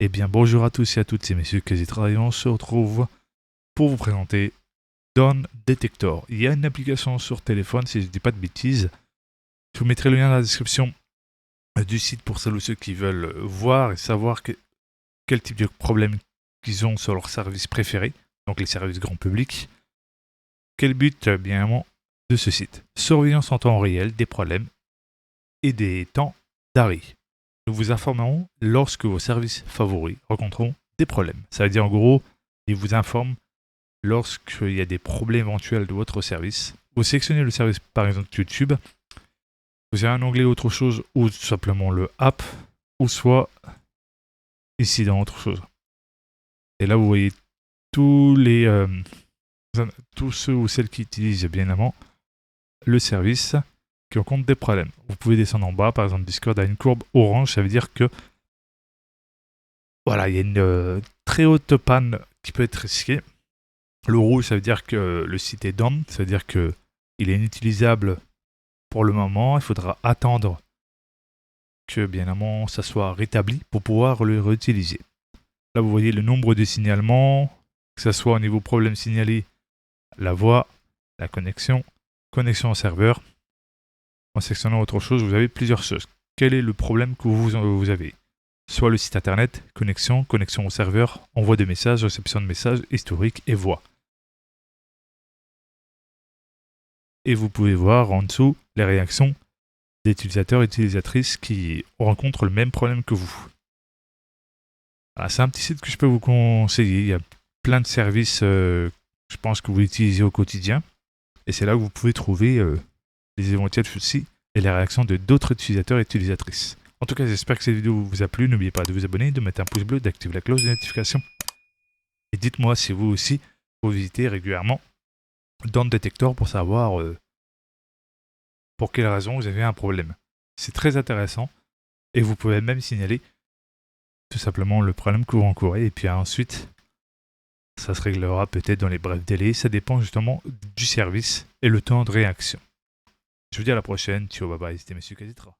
Eh bien, bonjour à tous et à toutes, c'est Messieurs Quasitra et on se retrouve pour vous présenter Dawn Detector. Il y a une application sur téléphone, si je ne dis pas de bêtises. Je vous mettrai le lien dans la description du site pour celles ou ceux qui veulent voir et savoir quel type de problème qu'ils ont sur leur service préféré, donc les services grand public. Quel but, bien évidemment, de ce site? Surveillance en temps réel des problèmes et des temps d'arrêt. Nous vous informerons lorsque vos services favoris rencontreront des problèmes. Ça veut dire en gros, ils vous informent lorsqu'il y a des problèmes éventuels de votre service. Vous sélectionnez le service par exemple YouTube, vous avez un onglet autre chose ou tout simplement le app, ou soit ici dans autre chose. Et là vous voyez tous ceux ou celles qui utilisent bien évidemment le service qui rencontrent des problèmes. Vous pouvez descendre en bas, par exemple Discord a une courbe orange, ça veut dire que voilà, il y a une très haute panne qui peut être risquée. Le rouge, ça veut dire que le site est down, ça veut dire qu'il est inutilisable pour le moment. Il faudra attendre que, bien évidemment, ça soit rétabli pour pouvoir le réutiliser. Là, vous voyez le nombre de signalements, que ce soit au niveau problème signalé, la voix, la connexion au serveur. En sélectionnant autre chose, vous avez plusieurs choses. Quel est le problème que vous avez? Soit le site internet, connexion au serveur, envoi de messages, réception de messages, historique et voix. Et vous pouvez voir en dessous les réactions des utilisateurs et utilisatrices qui rencontrent le même problème que vous. C'est un petit site que je peux vous conseiller. Il y a plein de services, je pense, que vous utilisez au quotidien. Et c'est là où vous pouvez trouver les éventuels soucis et les réactions de d'autres utilisateurs et utilisatrices. En tout cas, j'espère que cette vidéo vous a plu. N'oubliez pas de vous abonner, de mettre un pouce bleu, d'activer la cloche de notification. Et dites-moi si vous aussi, vous visitez régulièrement Dawn Detector pour savoir pour quelle raison vous avez un problème. C'est très intéressant et vous pouvez même signaler tout simplement le problème que vous rencontrez et puis ensuite ça se réglera peut-être dans les brefs délais. Ça dépend justement du service et le temps de réaction. Je vous dis à la prochaine. Ciao, bye bye, c'était Monsieur Quasitra.